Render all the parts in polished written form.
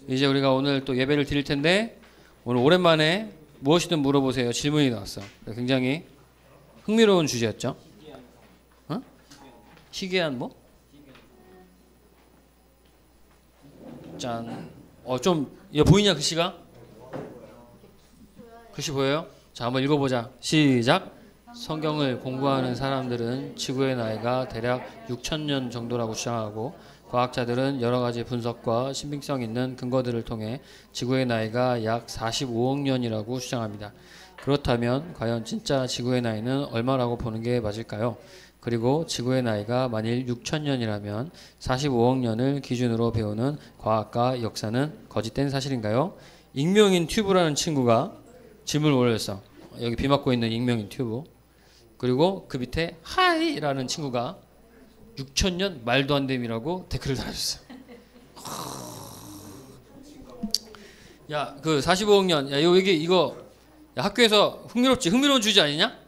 이제 우리가 오늘 또 예배를 드릴 텐데 오늘 오랜만에 무엇이든 물어보세요. 질문이 나왔어. 굉장히 흥미로운 주제였죠. 어? 희귀한 뭐? 짠. 좀 이거 보이냐 글씨가? 글씨 보여요? 자, 한번 읽어보자. 시작. 성경을 공부하는 사람들은 지구의 나이가 대략 6,000년 정도라고 주장하고 과학자들은 여러 가지 분석과 신빙성 있는 근거들을 통해 지구의 나이가 약 45억 년이라고 주장합니다. 그렇다면 과연 진짜 지구의 나이는 얼마라고 보는 게 맞을까요? 그리고 지구의 나이가 만일 6,000년이라면 45억 년을 기준으로 배우는 과학과 역사는 거짓된 사실인가요? 익명인 튜브라는 친구가 질문을 올렸어. 여기 비 맞고 있는 익명인 튜브. 그리고 그 밑에 하이라는 친구가 6,000년 말도 안 됨이라고 댓글을 달아줬어요. 야, 그 45억 년, 야, 이거 야, 학교에서 흥미롭지? 흥미로운 주제 아니냐?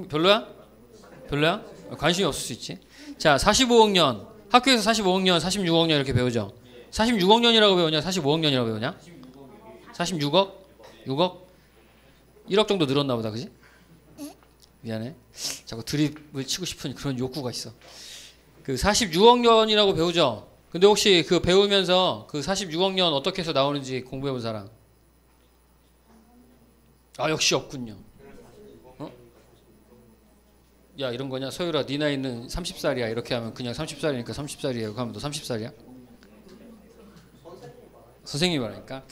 별로야? 별로야? 관심이 없을 수 있지. 자, 45억 년, 학교에서 45억 년, 46억 년 이렇게 배우죠. 46억 년이라고 배우냐? 45억 년이라고 배우냐? 46억? 6억? 1억 정도 늘었나 보다, 그지? 미안해. 자꾸 드립을 치고 싶은 그런 욕구가 있어. 그 46억 년이라고 배우죠. 근데 혹시 그 배우면서 그 46억 년 어떻게 해서 나오는지 공부해 본 사람? 아, 역시 없군요. 어? 야, 이런 거냐? 소율아, 네 나이는 30살이야. 이렇게 하면 그냥 30살이니까 30살이에요. 그러면 너 30살이야? 선생님이 말하니까.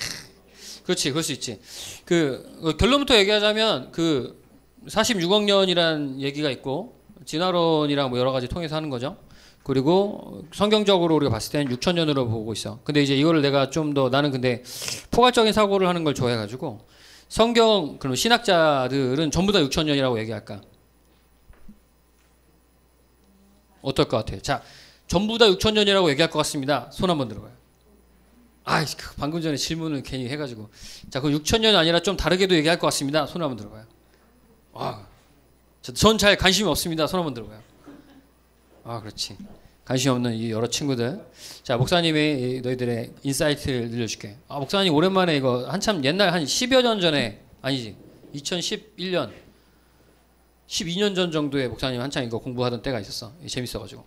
그렇지, 그럴 수 있지. 그 결론부터 얘기하자면 그 46억 년이란 얘기가 있고 진화론이랑 뭐 여러 가지 통해서 하는 거죠. 그리고 성경적으로 우리가 봤을 때는 6,000년으로 보고 있어. 근데 이제 이거를 내가 좀 더 나는 근데 포괄적인 사고를 하는 걸 좋아해가지고 성경 그럼 신학자들은 전부 다 6,000년이라고 얘기할까? 어떨 것 같아요? 자, 전부 다 6,000년이라고 얘기할 것 같습니다. 손 한번 들어봐요. 아, 방금 전에 질문을 괜히 해가지고. 자, 그럼 6,000년이 아니라 좀 다르게도 얘기할 것 같습니다. 손 한번 들어봐요. 전 잘 관심이 없습니다. 손 한번 들어봐요. 아, 그렇지. 관심 없는 이 여러 친구들. 자, 목사님이 너희들의 인사이트를 들려줄게. 아, 목사님 오랜만에 이거 한참 옛날 한 10여 년 전에 아니지. 2011년 12년 전 정도에 목사님 한참 이거 공부하던 때가 있었어. 재밌어가지고.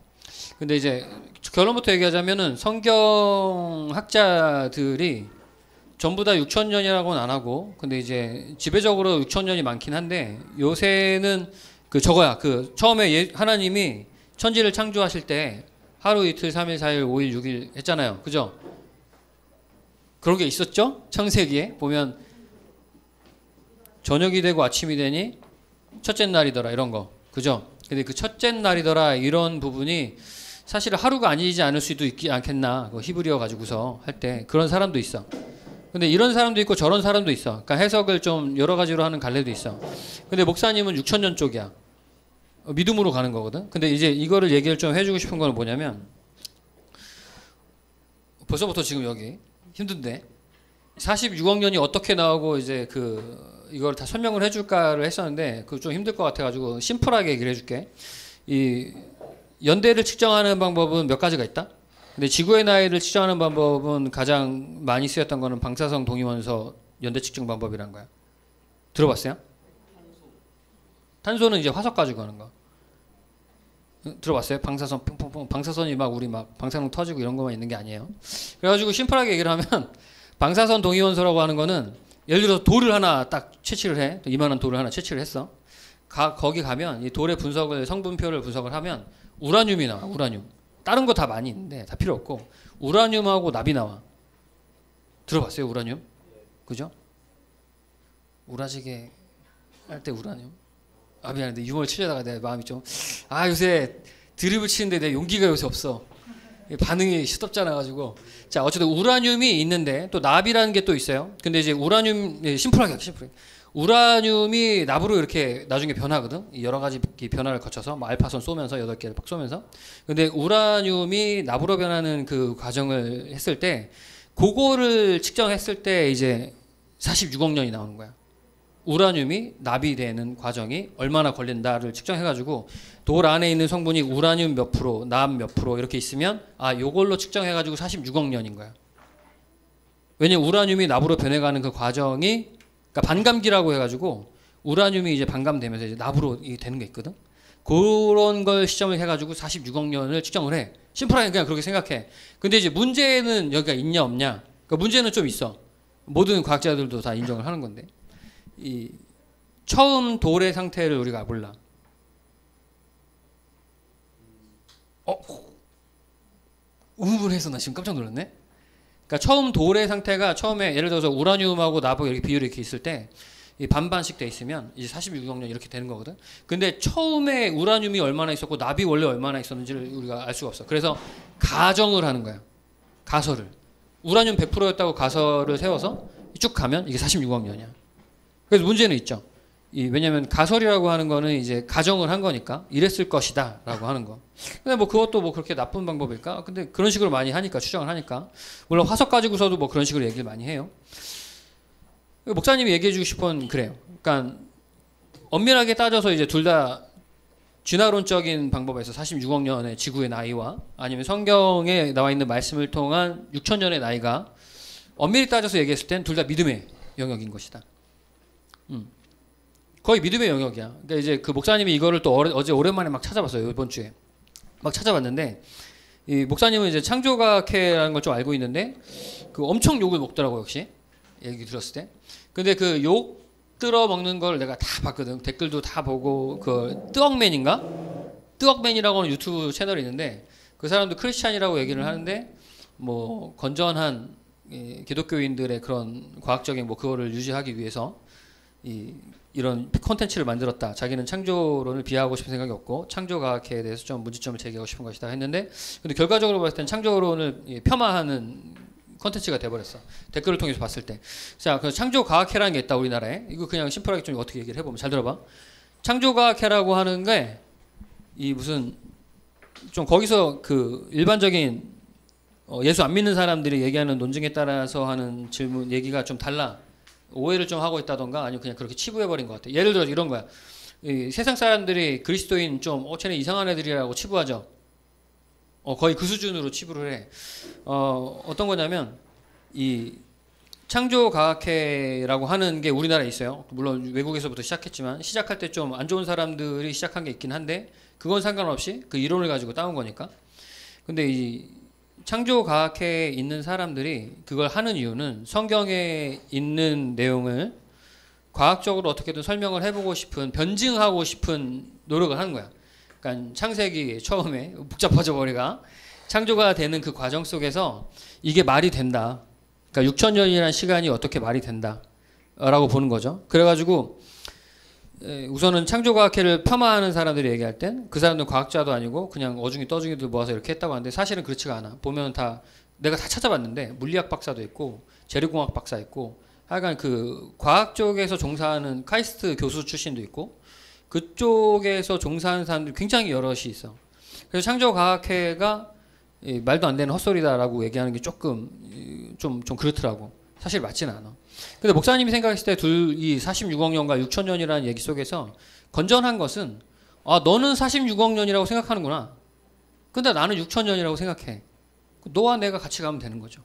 근데 이제 결론부터 얘기하자면은 성경학자들이 전부 다 6,000년이라고는 안 하고, 근데 이제 지배적으로 6,000년이 많긴 한데 요새는 그 저거야. 그 처음에 하나님이 천지를 창조하실 때 하루 이틀 3일 4일 5일 6일 했잖아요. 그죠? 그런 게 있었죠? 창세기에 보면 저녁이 되고 아침이 되니 첫째 날이더라 이런 거. 그죠? 근데 그 첫째 날이더라 이런 부분이 사실 하루가 아니지 않을 수도 있지 않겠나. 그 히브리어 가지고서 할 때 그런 사람도 있어. 근데 이런 사람도 있고 저런 사람도 있어. 그러니까 해석을 좀 여러 가지로 하는 갈래도 있어. 근데 목사님은 6,000년 쪽이야. 믿음으로 가는 거거든. 근데 이제 이거를 얘기를 좀 해주고 싶은 건 뭐냐면 벌써부터 지금 여기 힘든데 46억 년이 어떻게 나오고 이제 이걸 다 설명을 해줄까를 했었는데 그거 좀 힘들 것 같아가지고 심플하게 얘기를 해줄게. 이 연대를 측정하는 방법은 몇 가지가 있다. 근데 지구의 나이를 측정하는 방법은 가장 많이 쓰였던 거는 방사성 동위원소 연대 측정 방법이란 거야. 들어봤어요? 탄소는 이제 화석 가지고 하는 거. 들어봤어요? 방사선 퐁퐁퐁 방사선이 막 우리 막 방사능 터지고 이런 것만 있는 게 아니에요. 그래가지고 심플하게 얘기를 하면 방사선 동위원소라고 하는 거는 예를 들어서 돌을 하나 딱 채취를 해. 이만한 돌을 하나 채취를 했어. 거기 가면 이 돌의 성분표를 분석을 하면 우라늄이 나와. 우라늄. 다른 거 다 많이 있는데 다 필요 없고 우라늄하고 납이 나와. 들어봤어요? 우라늄? 그죠? 우라지게 할 때 우라늄. 아, 미안한데 유머를 치려다가 내 마음이 좀 요새 드립을 치는데 내 용기가 요새 없어. 반응이 시덥잖아 가지고. 자, 어쨌든 우라늄이 있는데 또 납이라는 게 또 있어요. 근데 이제 우라늄 심플하게. 우라늄이 납으로 이렇게 나중에 변하거든. 여러 가지 변화를 거쳐서 뭐 알파선 쏘면서 8개를 팍 쏘면서. 근데 우라늄이 납으로 변하는 그 과정을 했을 때 그거를 측정했을 때 이제 46억 년이 나오는 거야. 우라늄이 납이 되는 과정이 얼마나 걸린다를 측정해가지고 돌 안에 있는 성분이 우라늄 몇 프로, 납 몇 프로 이렇게 있으면 요걸로 측정해가지고 46억 년인 거야. 왜냐면 우라늄이 납으로 변해가는 그 과정이, 그러니까 반감기라고 해가지고 우라늄이 이제 반감되면서 이제 납으로 이게 되는 게 있거든. 그런 걸 시점을 해가지고 46억 년을 측정을 해. 심플하게 그냥 그렇게 생각해. 근데 이제 문제는 여기가 있냐 없냐. 그러니까 문제는 좀 있어. 모든 과학자들도 다 인정을 하는 건데, 이 처음 돌의 상태를 우리가 몰라. 우물해서 나 지금 깜짝 놀랐네. 그러니까 처음 돌의 상태가 처음에 예를 들어서 우라늄하고 납하고 이렇게 비율이 이렇게 있을 때 이 반반씩 돼 있으면 이제 46억 년 이렇게 되는 거거든. 근데 처음에 우라늄이 얼마나 있었고 납이 원래 얼마나 있었는지를 우리가 알 수가 없어. 그래서 가정을 하는 거야. 가설을. 우라늄 100%였다고 가설을 세워서 쭉 가면 이게 46억 년이야. 그래서 문제는 있죠. 왜냐면 가설이라고 하는 거는 이제 가정을 한 거니까 이랬을 것이다 라고 하는 거. 근데 뭐 그것도 뭐 그렇게 나쁜 방법일까? 근데 그런 식으로 많이 하니까, 추정을 하니까. 물론 화석 가지고서도 뭐 그런 식으로 얘기를 많이 해요. 목사님이 얘기해 주고 싶은 그래요. 그러니까 엄밀하게 따져서 이제 둘 다 진화론적인 방법에서 46억 년의 지구의 나이와 아니면 성경에 나와 있는 말씀을 통한 6천 년의 나이가 엄밀히 따져서 얘기했을 땐 둘 다 믿음의 영역인 것이다. 거의 믿음의 영역이야. 그러니까 이제 그 목사님이 이거를 또 어제 오랜만에 막 찾아봤어요. 이번 주에 막 찾아봤는데, 이 목사님은 이제 창조과학회라는 걸 좀 알고 있는데 그 엄청 욕을 먹더라고, 역시 얘기 들었을 때. 근데 그 욕 들어 먹는 걸 내가 다 봤거든. 댓글도 다 보고. 그 뜨억맨인가? 뜨억맨이라고 하는 유튜브 채널이 있는데 그 사람도 크리스찬이라고 얘기를 하는데 뭐 건전한 기독교인들의 그런 과학적인 뭐 그거를 유지하기 위해서 이런 콘텐츠를 만들었다. 자기는 창조론을 비하하고 싶은 생각이 없고 창조과학에 대해서 좀 문제점을 제기하고 싶은 것이다 했는데, 근데 결과적으로 봤을 땐 창조론을 폄하하는 콘텐츠가 돼버렸어. 댓글을 통해서 봤을 때. 자, 그 창조과학회라는 게 있다, 우리나라에. 이거 그냥 심플하게 좀 어떻게 얘기를 해보면, 잘 들어봐. 창조과학회라고 하는 게 이 무슨 좀 거기서 그 일반적인 예수 안 믿는 사람들이 얘기하는 논증에 따라서 하는 질문 얘기가 좀 달라. 오해를 좀 하고 있다던가 아니면 그냥 그렇게 치부해버린 것 같아. 예를 들어 이런 거야. 이 세상 사람들이 그리스도인 좀 쟤네 이상한 애들이라고 치부하죠. 거의 그 수준으로 치부를 해. 어떤 거냐면 이 창조과학회라고 하는 게 우리나라에 있어요. 물론 외국에서부터 시작했지만 시작할 때 좀 안 좋은 사람들이 시작한 게 있긴 한데 그건 상관없이 그 이론을 가지고 따온 거니까. 근데 이 창조과학회에 있는 사람들이 그걸 하는 이유는 성경에 있는 내용을 과학적으로 어떻게든 설명을 해보고 싶은, 변증하고 싶은 노력을 하는 거야. 그러니까 창세기 처음에 복잡해져 버리가 창조가 되는 그 과정 속에서 이게 말이 된다. 그러니까 6천 년이라는 시간이 어떻게 말이 된다 라고 보는 거죠. 그래가지고 우선은 창조과학회를 폄하하는 사람들이 얘기할 땐 그 사람들은 과학자도 아니고 그냥 어중이 떠중이들 모아서 이렇게 했다고 하는데 사실은 그렇지가 않아. 보면 다 내가 다 찾아봤는데 물리학 박사도 있고 재료공학 박사 있고 하여간 그 과학 쪽에서 종사하는 카이스트 교수 출신도 있고 그쪽에서 종사하는 사람들이 굉장히 여럿이 있어. 그래서 창조과학회가 말도 안 되는 헛소리다라고 얘기하는 게 조금 좀 그렇더라고. 사실 맞지는 않아. 근데 목사님이 생각했을 때 이 46억 년과 6천 년이라는 얘기 속에서 건전한 것은 너는 46억 년이라고 생각하는구나. 근데 나는 6천 년이라고 생각해. 너와 내가 같이 가면 되는 거죠.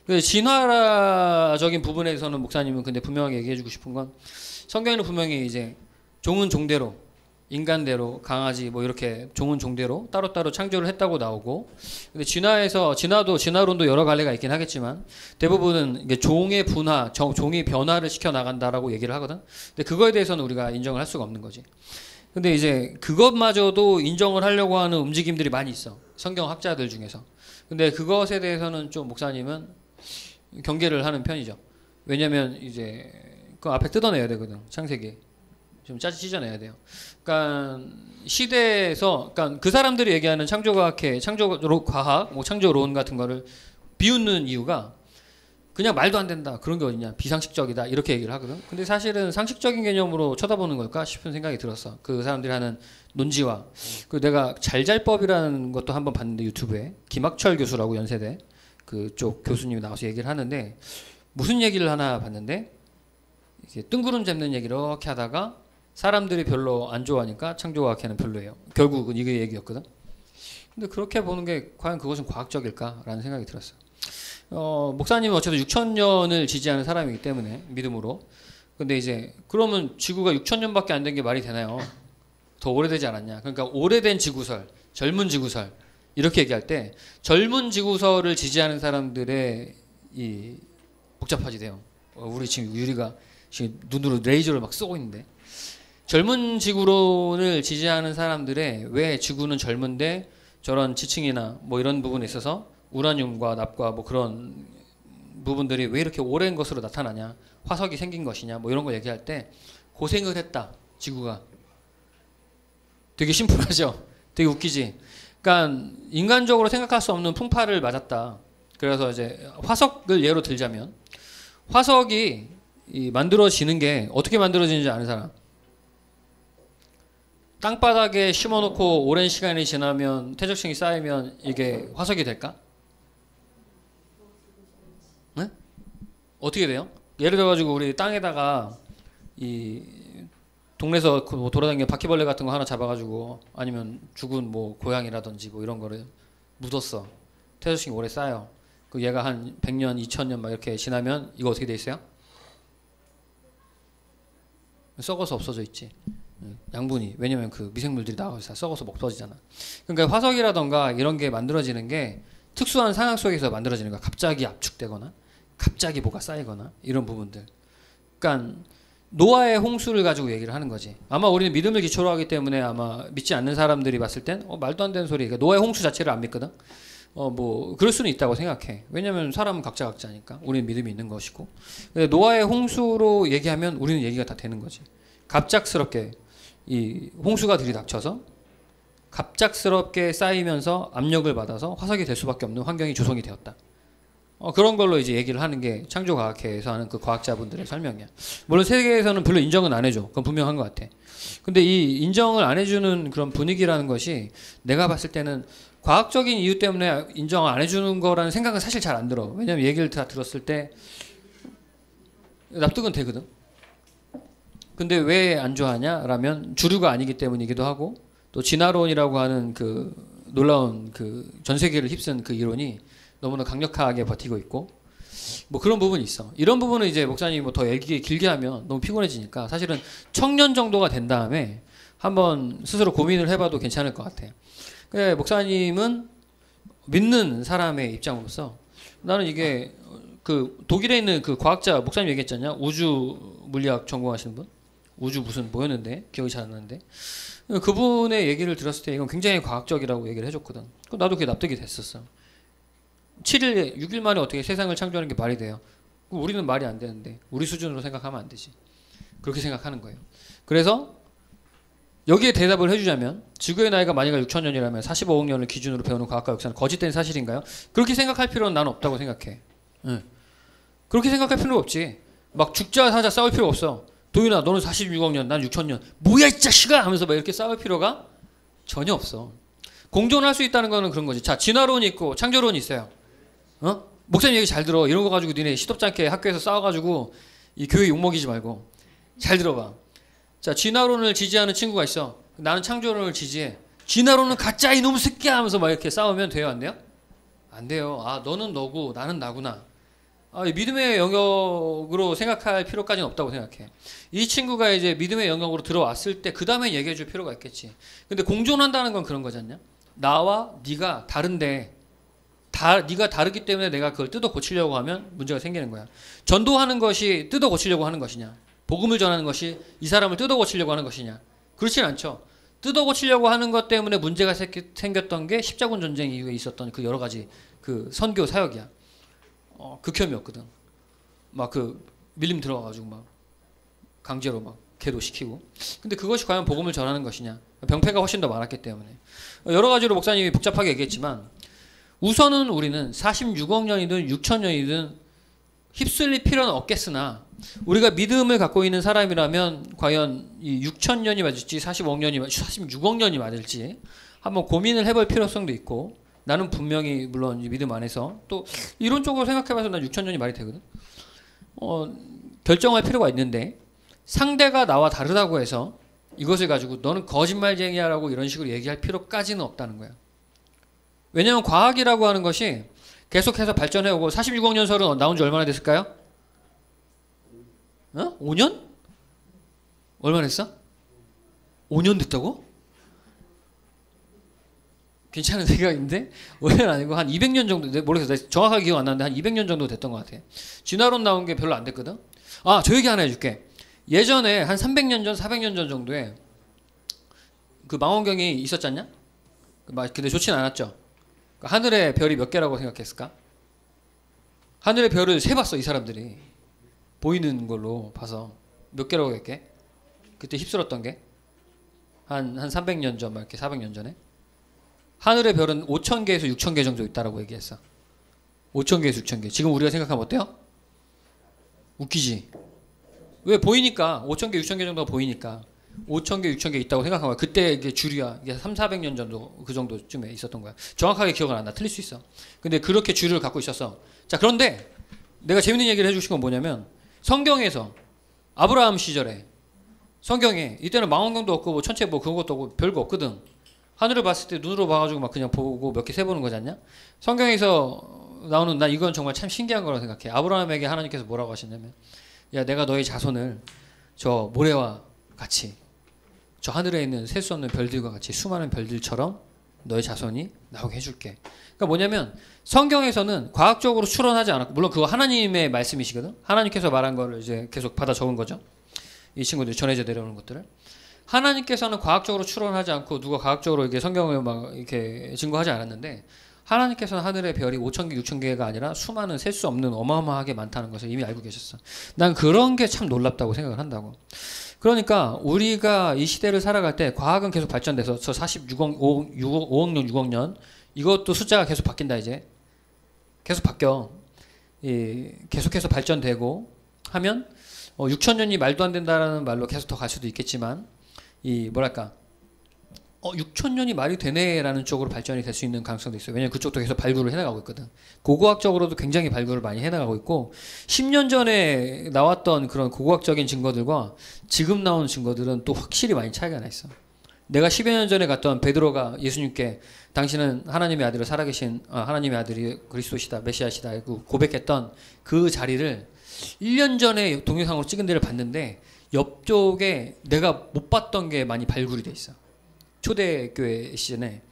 진화적인 부분에서는 목사님은 근데 분명하게 얘기해주고 싶은 건 성경에는 분명히 이제 종은 종대로 인간대로 강아지 뭐 이렇게 종은 종대로 따로따로 창조를 했다고 나오고, 근데 진화론도 여러 갈래가 있긴 하겠지만 대부분은 이게 종의 분화, 종이 변화를 시켜 나간다라고 얘기를 하거든. 근데 그거에 대해서는 우리가 인정을 할 수가 없는 거지. 근데 이제 그것마저도 인정을 하려고 하는 움직임들이 많이 있어, 성경 학자들 중에서. 근데 그것에 대해서는 좀 목사님은 경계를 하는 편이죠. 왜냐면 이제 그 앞에 뜯어내야 되거든. 창세기 좀 찢어내야 돼요. 그러니까 시대에서, 그러니까 그 사람들이 얘기하는 창조과학회, 창조과학, 뭐 창조론 같은 거를 비웃는 이유가 그냥 말도 안 된다, 그런 게 어디냐, 비상식적이다 이렇게 얘기를 하거든. 근데 사실은 상식적인 개념으로 쳐다보는 걸까 싶은 생각이 들었어. 그 사람들이 하는 논지와. 그 내가 잘잘법이라는 것도 한번 봤는데 유튜브에 김학철 교수라고 연세대 그쪽 교수님이 나와서 얘기를 하는데 무슨 얘기를 하나 봤는데 이렇게 뜬구름 잡는 얘기를 이렇게 하다가 사람들이 별로 안 좋아하니까 창조과학회는 별로예요. 결국은 이게 얘기였거든. 근데 그렇게 보는 게 과연 그것은 과학적일까라는 생각이 들었어요. 목사님은 어쨌든 6,000년을 지지하는 사람이기 때문에 믿음으로. 근데 이제 그러면 지구가 6,000년밖에 안 된 게 말이 되나요? 더 오래되지 않았냐? 그러니까 오래된 지구설, 젊은 지구설 이렇게 얘기할 때 젊은 지구설을 지지하는 사람들의 이 복잡하지 돼요. 우리 지금 유리가 지금 눈으로 레이저를 막 쏘고 있는데 젊은 지구론을 지지하는 사람들의 왜 지구는 젊은데 저런 지층이나 뭐 이런 부분에 있어서 우라늄과 납과 뭐 그런 부분들이 왜 이렇게 오랜 것으로 나타나냐, 화석이 생긴 것이냐 뭐 이런 걸 얘기할 때 고생을 했다 지구가. 되게 심플하죠. 되게 웃기지. 그러니까 인간적으로 생각할 수 없는 풍파를 맞았다. 그래서 이제 화석을 예로 들자면 화석이 만들어지는 게 어떻게 만들어지는지 아는 사람? 땅바닥에 심어놓고 오랜 시간이 지나면 퇴적층이 쌓이면 이게 화석이 될까? 네? 어떻게 돼요? 예를 들어가지고 우리 땅에다가 이 동네에서 뭐 돌아다니는 바퀴벌레 같은 거 하나 잡아가지고 아니면 죽은 뭐 고양이라든지 뭐 이런 거를 묻었어. 퇴적층이 오래 쌓여. 그 얘가 한 100년, 2000년 막 이렇게 지나면 이거 어떻게 돼 있어요? 썩어서 없어져 있지. 양분이. 왜냐면 그 미생물들이 나가서 썩어서 없어지잖아. 그러니까 화석이라던가 이런 게 만들어지는 게 특수한 상황 속에서 만들어지는 거야. 갑자기 압축되거나 갑자기 뭐가 쌓이거나 이런 부분들. 그러니까 노아의 홍수를 가지고 얘기를 하는 거지. 아마 우리는 믿음을 기초로 하기 때문에 아마 믿지 않는 사람들이 봤을 땐 말도 안 되는 소리. 그러니까 노아의 홍수 자체를 안 믿거든. 뭐 그럴 수는 있다고 생각해. 왜냐면 사람은 각자니까. 우리는 믿음이 있는 것이고. 근데 노아의 홍수로 얘기하면 우리는 얘기가 다 되는 거지. 갑작스럽게 이 홍수가 들이닥쳐서 갑작스럽게 쌓이면서 압력을 받아서 화석이 될 수밖에 없는 환경이 조성이 되었다. 그런 걸로 이제 얘기를 하는 게 창조과학회에서 하는 그 과학자분들의 설명이야. 물론 세계에서는 별로 인정은 안 해줘. 그건 분명한 것 같아. 근데 이 인정을 안 해주는 그런 분위기라는 것이 내가 봤을 때는 과학적인 이유 때문에 인정을 안 해주는 거라는 생각은 사실 잘 안 들어. 왜냐면 얘기를 다 들었을 때 납득은 되거든. 근데 왜 안 좋아하냐라면 주류가 아니기 때문이기도 하고 또 진화론이라고 하는 그 놀라운 그 전 세계를 휩쓴 그 이론이 너무나 강력하게 버티고 있고 뭐 그런 부분이 있어. 이런 부분은 이제 목사님이 뭐 더 얘기 길게 하면 너무 피곤해지니까 사실은 청년 정도가 된 다음에 한번 스스로 고민을 해봐도 괜찮을 것 같아. 근데 목사님은 믿는 사람의 입장으로서 나는 이게 그 독일에 있는 그 과학자 목사님 얘기했잖냐. 우주 물리학 전공하시는 분? 우주 무슨 뭐였는데 기억이 잘 안 나는데 그분의 얘기를 들었을 때 이건 굉장히 과학적이라고 얘기를 해줬거든. 나도 그게 납득이 됐었어. 7일, 6일 만에 어떻게 세상을 창조하는 게 말이 돼요? 우리는 말이 안 되는데 우리 수준으로 생각하면 안 되지. 그렇게 생각하는 거예요. 그래서 여기에 대답을 해주자면 지구의 나이가 만약에 6,000년이라면 45억 년을 기준으로 배우는 과학과 역사는 거짓된 사실인가요? 그렇게 생각할 필요는 나는 없다고 생각해. 응. 그렇게 생각할 필요는 없지. 막 죽자 사자 싸울 필요 없어. 도윤아 너는 46억 년, 난 6,000년. 뭐야 이 자식아! 하면서 막 이렇게 싸울 필요가 전혀 없어. 공존할 수 있다는 거는 그런 거지. 자, 진화론이 있고 창조론이 있어요. 목사님 얘기 잘 들어. 이런 거 가지고 니네 시덥지 않게 학교에서 싸워가지고 이 교회 욕먹이지 말고 잘 들어봐. 자, 진화론을 지지하는 친구가 있어. 나는 창조론을 지지해. 진화론은 가짜 이놈 새끼야 하면서 막 이렇게 싸우면 돼요, 안 돼요? 안 돼요. 아, 너는 너고 나는 나구나. 믿음의 영역으로 생각할 필요까지는 없다고 생각해. 이 친구가 이제 믿음의 영역으로 들어왔을 때 그 다음에 얘기해 줄 필요가 있겠지. 근데 공존한다는 건 그런 거지 않냐? 나와 네가 다른데 네가 다르기 때문에 내가 그걸 뜯어 고치려고 하면 문제가 생기는 거야. 전도하는 것이 뜯어 고치려고 하는 것이냐? 복음을 전하는 것이 이 사람을 뜯어 고치려고 하는 것이냐? 그렇진 않죠. 뜯어 고치려고 하는 것 때문에 문제가 생겼던 게 십자군 전쟁 이후에 있었던 그 여러 가지 그 선교 사역이야. 극혐이었거든. 막 그 밀림 들어가가지고 막 강제로 막 계도시키고. 근데 그것이 과연 복음을 전하는 것이냐? 병폐가 훨씬 더 많았기 때문에. 여러 가지로 목사님이 복잡하게 얘기했지만 우선은 우리는 46억 년이든 6천 년이든 휩쓸릴 필요는 없겠으나 우리가 믿음을 갖고 있는 사람이라면 과연 이 6천 년이 맞을지 45억 년이 46억 년이 맞을지 한번 고민을 해볼 필요성도 있고 나는 분명히 물론 믿음 안에서 또 이론적으로 생각해봐서 난 6천 년이 말이 되거든. 결정할 필요가 있는데 상대가 나와 다르다고 해서 이것을 가지고 너는 거짓말쟁이야라고 이런 식으로 얘기할 필요까지는 없다는 거야. 왜냐하면 과학이라고 하는 것이 계속해서 발전해오고 46억 년설은 나온 지 얼마나 됐을까요? 5년? 얼마나 됐어? 5년 됐다고? 괜찮은 생각인데? 5년 아니고 한 200년 정도, 모르겠어. 정확하게 기억 안 나는데 한 200년 정도 됐던 것 같아. 진화론 나온 게 별로 안 됐거든? 아, 저 얘기 하나 해줄게. 예전에 한 300년 전, 400년 전 정도에 그 망원경이 있었지 않냐? 근데 좋진 않았죠. 하늘의 별이 몇 개라고 생각했을까? 하늘의 별을 세봤어, 이 사람들이. 보이는 걸로 봐서. 몇 개라고 했게? 그때 휩쓸었던 게? 한 300년 전, 막 이렇게 400년 전에. 하늘의 별은 5,000개에서 6,000개 정도 있다라고 얘기했어. 5,000개에서 6,000개. 지금 우리가 생각하면 어때요? 웃기지? 왜 보이니까 5,000개, 6,000개 정도가 보이니까 5,000개, 6,000개 있다고 생각한 거야. 그때 이게 주류야. 이게 3, 400년 정도 그 정도쯤에 있었던 거야. 정확하게 기억은 안 나. 틀릴 수 있어. 근데 그렇게 주류를 갖고 있었어. 자, 그런데 내가 재밌는 얘기를 해주신 건 뭐냐면 성경에서 아브라함 시절에 성경에 이때는 망원경도 없고 뭐 천체 뭐 그런 것도 없고 별거 없거든. 하늘을 봤을 때 눈으로 봐가지고 막 그냥 보고 몇 개 세보는 거지 않냐? 성경에서 나오는 나 이건 정말 참 신기한 거라고 생각해. 아브라함에게 하나님께서 뭐라고 하셨냐면 야 내가 너의 자손을 저 모래와 같이 저 하늘에 있는 셀 수 없는 별들과 같이 수많은 별들처럼 너의 자손이 나오게 해줄게. 그러니까 뭐냐면 성경에서는 과학적으로 추론하지 않았고 물론 그거 하나님의 말씀이시거든. 하나님께서 말한 거를 이제 계속 받아 적은 거죠. 이 친구들이 전해져 내려오는 것들을 하나님께서는 과학적으로 추론하지 않고 누가 과학적으로 이게 성경을 막 이렇게 증거하지 않았는데 하나님께서는 하늘의 별이 5,000개, 6,000개가 아니라 수많은 셀 수 없는 어마어마하게 많다는 것을 이미 알고 계셨어. 난 그런 게 참 놀랍다고 생각을 한다고. 그러니까 우리가 이 시대를 살아갈 때 과학은 계속 발전돼서 저 46억, 5억 년, 6억 년 이것도 숫자가 계속 바뀐다 이제. 계속 바뀌어. 계속해서 발전되고 하면 6,000년이 말도 안 된다라는 말로 계속 더 갈 수도 있겠지만 뭐랄까 6,000년이 말이 되네라는 쪽으로 발전이 될 수 있는 가능성도 있어요. 왜냐면 그쪽도 계속 발굴을 해나가고 있거든. 고고학적으로도 굉장히 발굴을 많이 해나가고 있고 10년 전에 나왔던 그런 고고학적인 증거들과 지금 나온 증거들은 또 확실히 많이 차이가 나 있어. 내가 10여 년 전에 갔던 베드로가 예수님께 당신은 하나님의 아들을 살아계신 하나님의 아들이 그리스도시다 메시아시다 고백했던 그 자리를 1년 전에 동영상으로 찍은 데를 봤는데 옆쪽에 내가 못 봤던 게 많이 발굴이 돼 있어. 초대교회 시즌에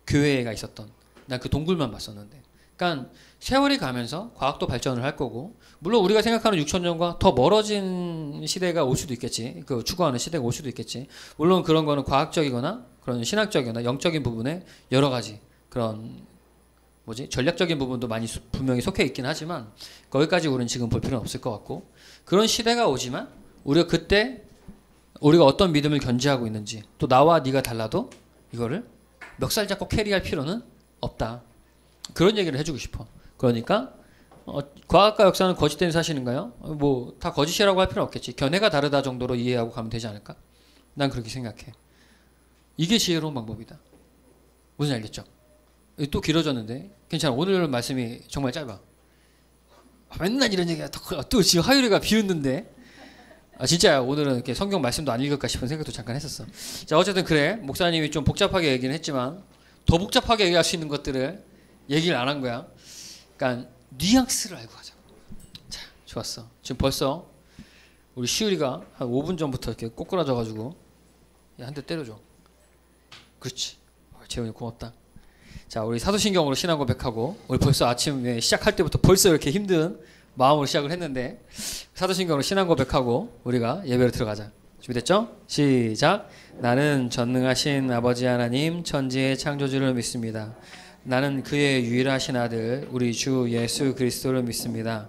교회가 있었던 난 그 동굴만 봤었는데 그러니까 세월이 가면서 과학도 발전을 할 거고 물론 우리가 생각하는 6,000년과 더 멀어진 시대가 올 수도 있겠지. 그 추구하는 시대가 올 수도 있겠지. 물론 그런 거는 과학적이거나 그런 신학적이거나 영적인 부분에 여러 가지 그런 전략적인 부분도 많이 분명히 속해 있긴 하지만 거기까지 우리는 지금 볼 필요는 없을 것 같고 그런 시대가 오지만 우리가 그때 우리가 어떤 믿음을 견지하고 있는지 또 나와 네가 달라도 이거를 멱살 잡고 캐리할 필요는 없다. 그런 얘기를 해주고 싶어. 그러니까 과학과 역사는 거짓된 사실인가요? 뭐 다 거짓이라고 할 필요는 없겠지. 견해가 다르다 정도로 이해하고 가면 되지 않을까? 난 그렇게 생각해. 이게 지혜로운 방법이다. 무슨 알겠죠? 또 길어졌는데 괜찮아. 오늘 말씀이 정말 짧아. 맨날 이런 얘기야. 또 지금 하율이가 비웃는데 진짜야. 오늘은 이렇게 성경 말씀도 안 읽을까 싶은 생각도 잠깐 했었어. 자 어쨌든 그래. 목사님이 좀 복잡하게 얘기는 했지만 더 복잡하게 얘기할 수 있는 것들을 얘기를 안 한 거야. 그러니까 뉘앙스를 알고 가자. 자 좋았어. 지금 벌써 우리 시율이가 한 5분 전부터 이렇게 꼬꾸라져가지고 한 대 때려줘. 그렇지. 재훈이 고맙다. 자 우리 사도신경으로 신앙 고백하고 우리 벌써 아침에 시작할 때부터 벌써 이렇게 힘든 마음으로 시작을 했는데 사도신경으로 신앙 고백하고 우리가 예배로 들어가자. 준비됐죠? 시작. 나는 전능하신 아버지 하나님 천지의 창조주를 믿습니다. 나는 그의 유일하신 아들 우리 주 예수 그리스도를 믿습니다.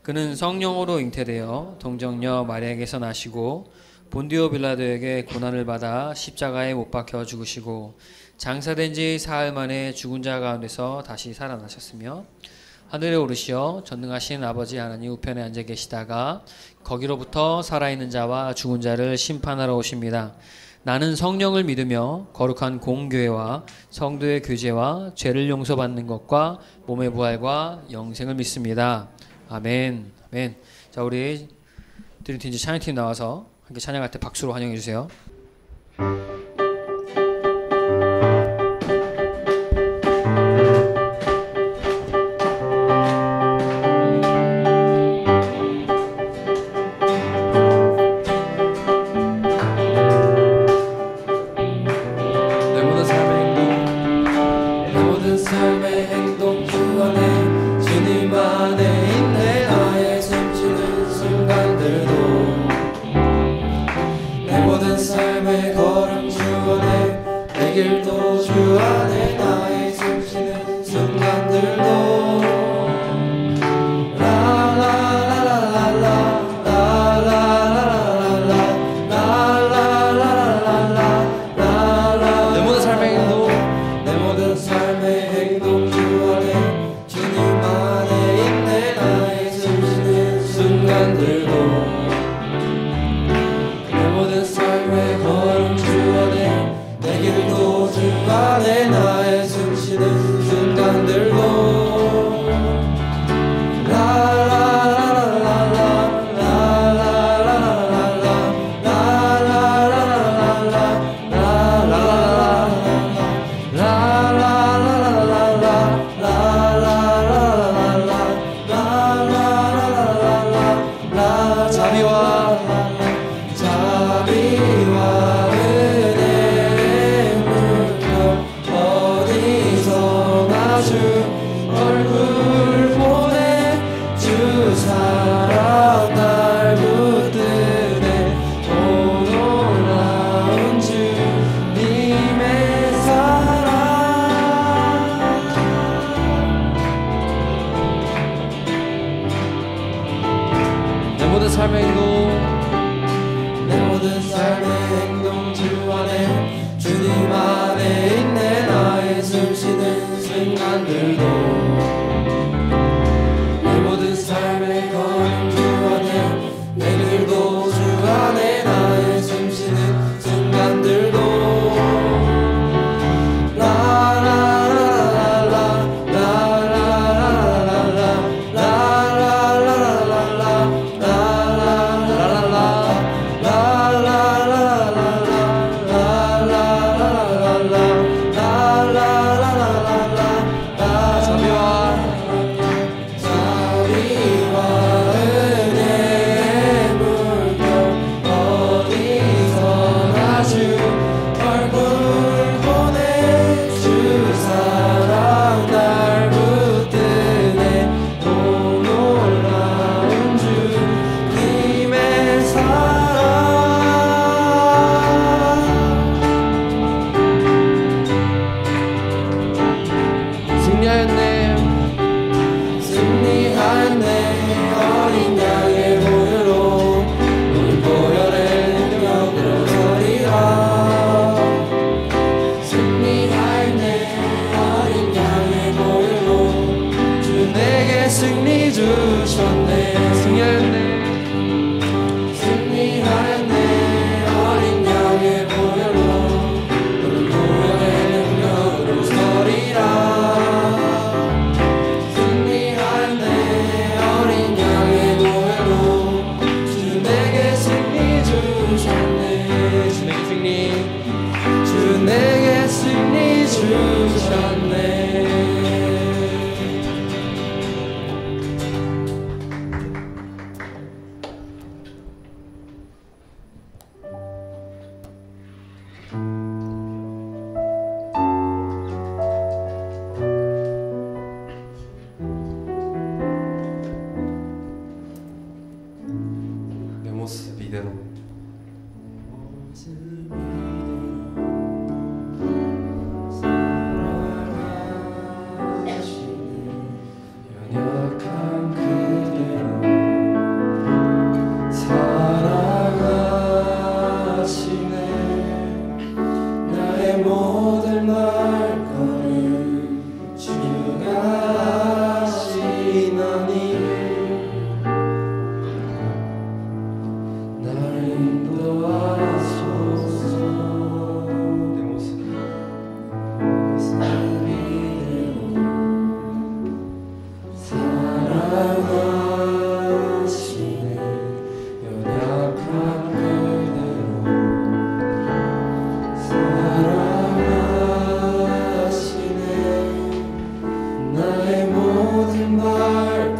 그는 성령으로 잉태되어 동정녀 마리아에게서 나시고 본디오 빌라도에게 고난을 받아 십자가에 못 박혀 죽으시고 장사된 지 사흘 만에 죽은 자 가운데서 다시 살아나셨으며 하늘에 오르시어 전능하신 아버지 하나님 우편에 앉아 계시다가 거기로부터 살아있는 자와 죽은 자를 심판하러 오십니다. 나는 성령을 믿으며 거룩한 공교회와 성도의 교제와 죄를 용서받는 것과 몸의 부활과 영생을 믿습니다. 아멘. 아멘. 자 우리 드림팀 찬양팀 나와서 함께 찬양할 때 박수로 환영해 주세요. 모든 삶의 행동 내 모든 삶의 행동 주 안에 주님 안에 있네. 나의 숨쉬는 순간들도 내 모든 삶의 걸음 주 안에 내 길도 주 안에 나의 숨쉬는 순간들도 나의 모든 말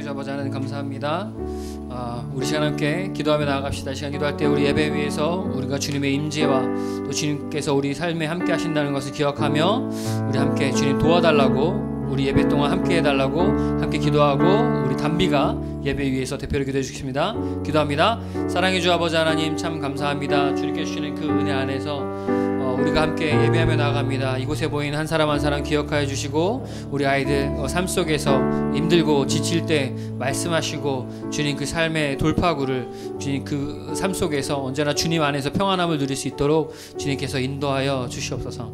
주 아버지 하나님 감사합니다. 우리 시간 함께 기도하며 나아갑시다. 이 시간 기도할 때 우리 예배 위에서 우리가 주님의 임재와 또 주님께서 우리 삶에 함께 하신다는 것을 기억하며 우리 함께 주님 도와달라고, 우리 예배 동안 함께 해달라고 함께 기도하고, 우리 단비가 예배 위에서 대표로 기도해 주십니다. 기도합니다. 사랑해 주 아버지 하나님 참 감사합니다. 주님께 주시는 그 은혜 안에서 우리가 함께 예배하며 나아갑니다. 이곳에 보이는 한 사람 한 사람 기억하여 주시고, 우리 아이들 삶 속에서 힘들고 지칠 때 말씀하시고, 주님 그 삶의 돌파구를 주님 그 삶 속에서 언제나 주님 안에서 평안함을 누릴 수 있도록 주님께서 인도하여 주시옵소서.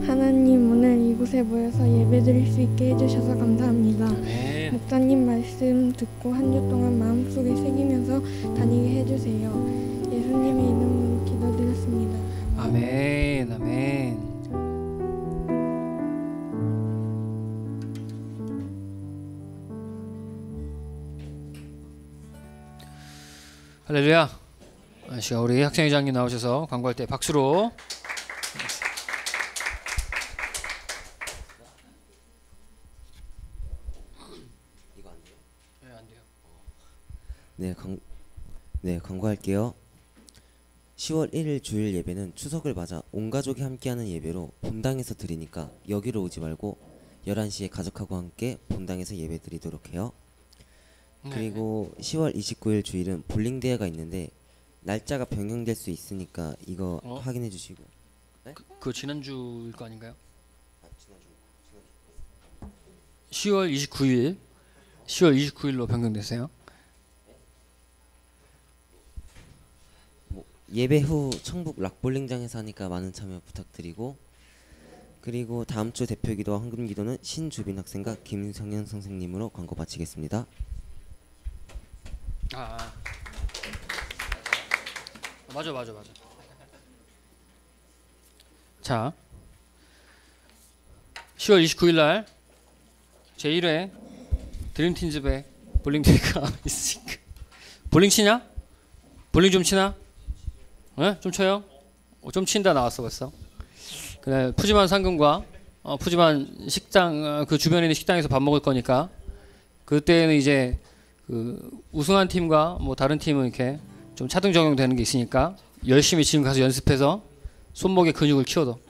하나님 오늘 이곳에 모여서 예배드릴 수 있게 해주셔서 감사합니다. 아멘. 목사님 말씀 듣고 한 주 동안 마음속에 새기면서 다니게 해주세요. 예수님의 이름으로 기도드렸습니다. 아멘. 아멘. 할렐루야. 시간 우리 학생회장님 나오셔서 광고할 때 박수로. 이거 안 돼요? 네, 안 돼요. 네, 광고할게요. 10월 1일 주일 예배는 추석을 맞아 온 가족이 함께하는 예배로 본당에서 드리니까 여기로 오지 말고 11시에 가족하고 함께 본당에서 예배 드리도록 해요. 그리고 10월 29일 주일은 볼링 대회가 있는데 날짜가 변경될 수 있으니까 이거 확인해 주시고. 네? 그 지난주일 거 아닌가요? 지난주. 10월 29일로 변경됐어요. 예배 후 청북 락볼링장에서 하니까 많은 참여 부탁드리고, 그리고 다음 주 대표기도와 황금기도는 신주빈 학생과 김성현 선생님으로 광고 마치겠습니다. 맞아. 자, 10월 29일 날 제1회 드림팀즈배 볼링 대회가 있으니까 볼링 치냐? 볼링 좀 치나? 네? 좀 쳐요? 좀 친다 나왔어 벌써. 그래, 푸짐한 상금과 푸짐한 식당, 그 주변에 있는 식당에서 밥 먹을 거니까 그때는 이제 그 우승한 팀과 뭐 다른 팀은 이렇게 좀 차등 적용되는 게 있으니까 열심히 지금 가서 연습해서 손목의 근육을 키워도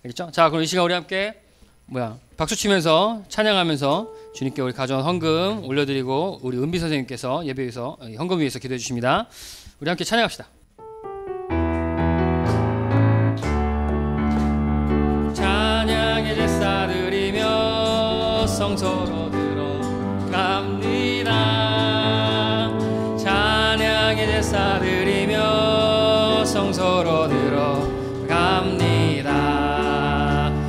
알겠죠? 자, 그럼 이 시간 우리 함께 박수 치면서 찬양하면서 주님께 우리 가져온 헌금 올려드리고, 우리 은비 선생님께서 예배에서 헌금 위에서 기도해 주십니다. 우리 함께 찬양합시다. 찬양의 제사 드리며 성소로 들어갑니다. 찬양의 제사 드리며 성소로 들어갑니다.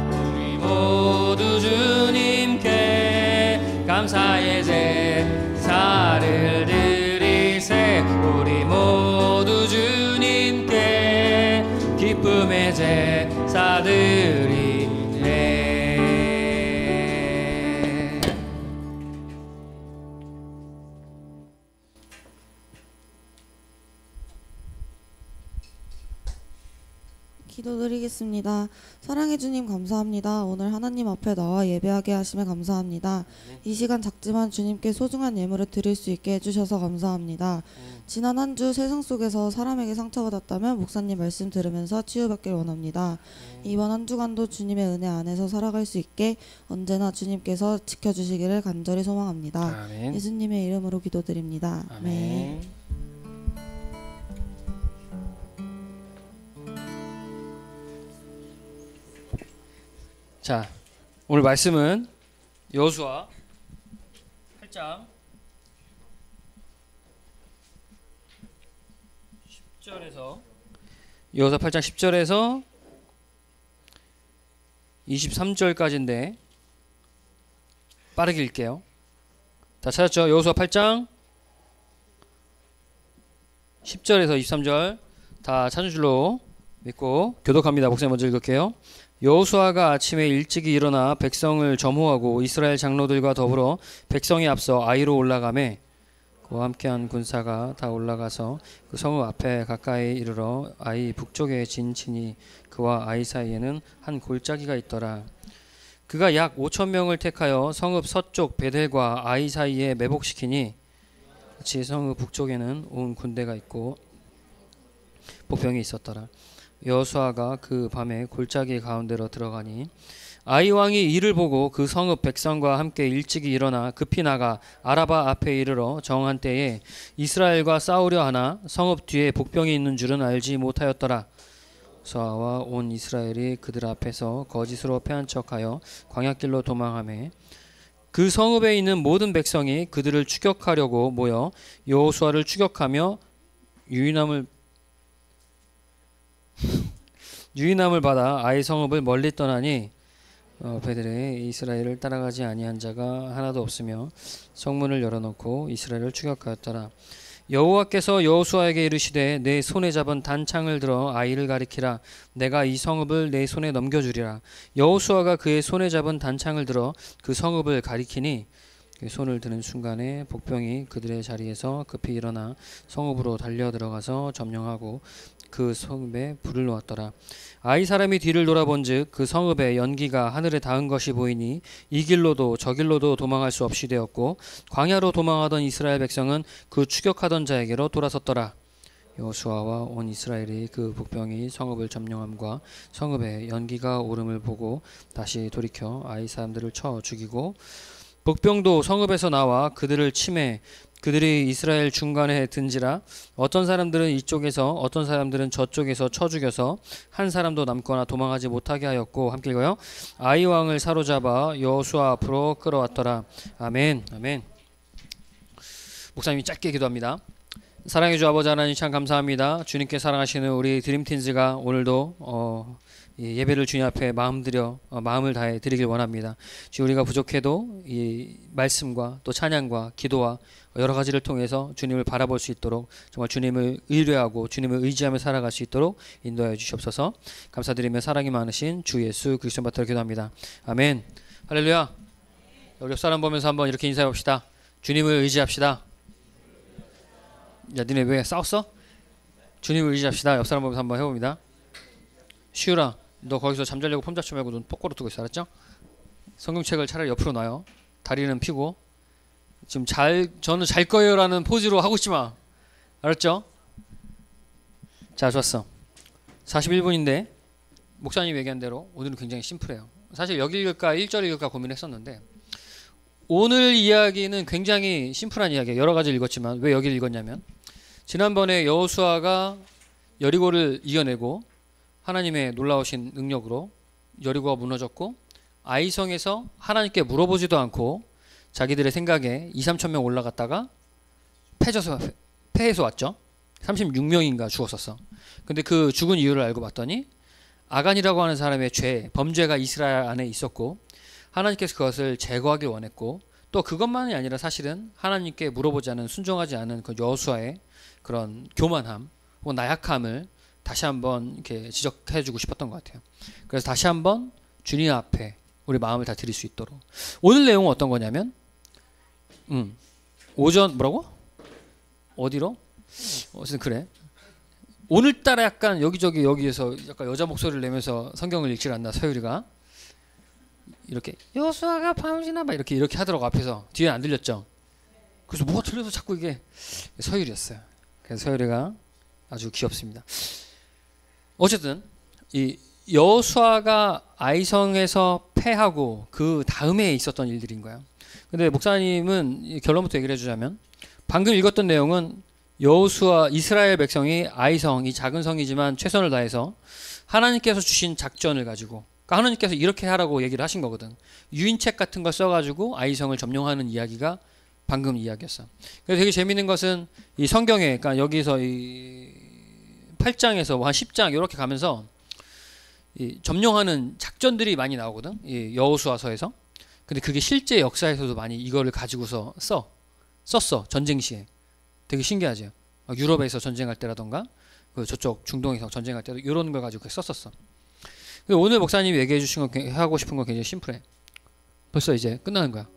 우리 모두 주님께 감사의 제사를 드리세. 우리 모두 주님께 기쁨의 제사 드리세. 기도드리겠습니다. 사랑해 주님 감사합니다. 오늘 하나님 앞에 나와 예배하게 하심에 감사합니다. 이 시간 작지만 주님께 소중한 예물을 드릴 수 있게 해주셔서 감사합니다. 지난 한 주 세상 속에서 사람에게 상처받았다면 목사님 말씀 들으면서 치유받길 원합니다. 이번 한 주간도 주님의 은혜 안에서 살아갈 수 있게 언제나 주님께서 지켜주시기를 간절히 소망합니다. 아멘. 예수님의 이름으로 기도드립니다. 아멘. 자, 오늘 말씀은 여호수아 8장 10절에서 여호수아 8장 10절에서 23절까지인데 빠르게 읽게요. 다 찾았죠? 여호수아 8장 10절에서 23절 다 찾은 줄로 믿고 교독합니다. 목사님 먼저 읽을게요. 여호수아가 아침에 일찍이 일어나 백성을 점호하고 이스라엘 장로들과 더불어 백성이 앞서 아이로 올라가매 그와 함께한 군사가 다 올라가서 그 성읍 앞에 가까이 이르러 아이 북쪽에 진치니 그와 아이 사이에는 한 골짜기가 있더라. 그가 약 5천 명을 택하여 성읍 서쪽 베델과 아이 사이에 매복시키니 같이 성읍 북쪽에는 온 군대가 있고 복병이 있었더라. 여호수아가 그 밤에 골짜기 가운데로 들어가니 아이 왕이 이를 보고 그 성읍 백성과 함께 일찍이 일어나 급히 나가 아라바 앞에 이르러 정한 때에 이스라엘과 싸우려 하나 성읍 뒤에 복병이 있는 줄은 알지 못하였더라. 여호수아와 온 이스라엘이 그들 앞에서 거짓으로 패한 척하여 광야길로 도망하매 그 성읍에 있는 모든 백성이 그들을 추격하려고 모여 여호수아를 추격하며 유인함을 받아 아이 성읍을 멀리 떠나니 베델에 이스라엘을 따라가지 아니한 자가 하나도 없으며 성문을 열어놓고 이스라엘을 추격하였더라. 여호와께서 여호수아에게 이르시되 내 손에 잡은 단창을 들어 아이를 가리키라. 내가 이 성읍을 내 손에 넘겨주리라. 여호수아가 그의 손에 잡은 단창을 들어 그 성읍을 가리키니 그 손을 드는 순간에 복병이 그들의 자리에서 급히 일어나 성읍으로 달려 들어가서 점령하고 그 성읍에 불을 놓았더라. 아이 사람이 뒤를 돌아본즉 그 성읍에 연기가 하늘에 닿은 것이 보이니 이 길로도 저 길로도 도망할 수 없이 되었고 광야로 도망하던 이스라엘 백성은 그 추격하던 자에게로 돌아섰더라. 여호수아와 온 이스라엘이 그 복병이 성읍을 점령함과 성읍에 연기가 오름을 보고 다시 돌이켜 아이 사람들을 쳐 죽이고 복병도 성읍에서 나와 그들을 치매 그들이 이스라엘 중간에 든지라. 어떤 사람들은 이쪽에서 어떤 사람들은 저쪽에서 쳐 죽여서 한 사람도 남거나 도망하지 못하게 하였고, 함께 읽어요. 아이 왕을 사로잡아 여호수아 앞으로 끌어왔더라. 아멘. 아멘. 목사님이 짧게 기도합니다. 사랑해 주 아버지 하나님 참 감사합니다. 주님께 사랑하시는 우리 드림틴즈가 오늘도 이 예배를 주님 앞에 마음을 다해 드리길 원합니다. 지금 우리가 부족해도 이 말씀과 또 찬양과 기도와 여러 가지를 통해서 주님을 바라볼 수 있도록 정말 주님을 의뢰하고 주님을 의지하며 살아갈 수 있도록 인도하여 주시옵소서. 감사드리며 사랑이 많으신 주 예수 그리스도 받들어 기도합니다. 아멘. 할렐루야. 우리 옆 사람 보면서 한번 이렇게 인사해 봅시다. 주님을 의지합시다. 야, 니네 왜 싸웠어? 주님을 의지합시다. 옆 사람 보면서 한번 해봅니다. 시우라, 너 거기서 잠자려고 폼 잡지 말고 눈 똑바로 뜨고 있어. 알았죠? 성경책을 차라리 옆으로 놔요. 다리는 펴고. 지금 저는 잘 거예요 라는 포즈로 하고 있지 마. 알았죠? 자, 좋았어. 41분인데 목사님 얘기한 대로 오늘은 굉장히 심플해요. 사실 여기 읽을까 1절 읽을까 고민했었는데 오늘 이야기는 굉장히 심플한 이야기예요. 여러 가지 읽었지만 왜 여기를 읽었냐면 지난번에 여호수아가 여리고를 이겨내고 하나님의 놀라우신 능력으로 여리고가 무너졌고 아이성에서 하나님께 물어보지도 않고 자기들의 생각에 2-3천 명 올라갔다가 패해서 왔죠. 36명인가 죽었었어. 근데 그 죽은 이유를 알고 봤더니 아간이라고 하는 사람의 범죄가 이스라엘 안에 있었고 하나님께서 그것을 제거하길 원했고 또 그것만이 아니라 사실은 하나님께 물어보지 않은 순종하지 않은 그 여호수아의 그런 교만함 혹은 나약함을 다시 한번 이렇게 지적해주고 싶었던 것 같아요. 그래서 다시 한번 주님 앞에 우리 마음을 다 드릴 수 있도록. 오늘 내용은 어떤 거냐면 오전 뭐라고? 어디로? 어쨌든 그래. 오늘따라 약간 여기저기 여기에서 약간 여자 목소리를 내면서 성경을 읽질 않나 서유리가 이렇게 여호수아가 밤지나 막 이렇게 하더라고. 앞에서 뒤에 안 들렸죠. 그래서 뭐가 틀려서 자꾸 이게 서유리였어요. 그래서 서유리가 아주 귀엽습니다. 어쨌든 이 여호수아가 아이성에서 패하고 그 다음에 있었던 일들인 거야. 근데 목사님은 결론부터 얘기를 해주자면 방금 읽었던 내용은 여호수아 이스라엘 백성이 아이성 이 작은 성이지만 최선을 다해서 하나님께서 주신 작전을 가지고 그러니까 하나님께서 이렇게 하라고 얘기를 하신 거거든. 유인책 같은 걸 써가지고 아이성을 점령하는 이야기가 방금 이야기였어. 그래서 되게 재밌는 것은 이 성경에 그러니까 여기서 이 8장에서 한 10장 이렇게 가면서 이 점령하는 작전들이 많이 나오거든. 이 여호수아서에서. 근데 그게 실제 역사에서도 많이 이거를 가지고서 썼어. 전쟁 시에. 되게 신기하죠. 유럽에서 전쟁할 때라던가 그 저쪽 중동에서 전쟁할 때도 이런 걸 가지고 썼었어. 오늘 목사님이 얘기해 주신 거 하고 싶은 건 굉장히 심플해. 벌써 이제 끝나는 거야.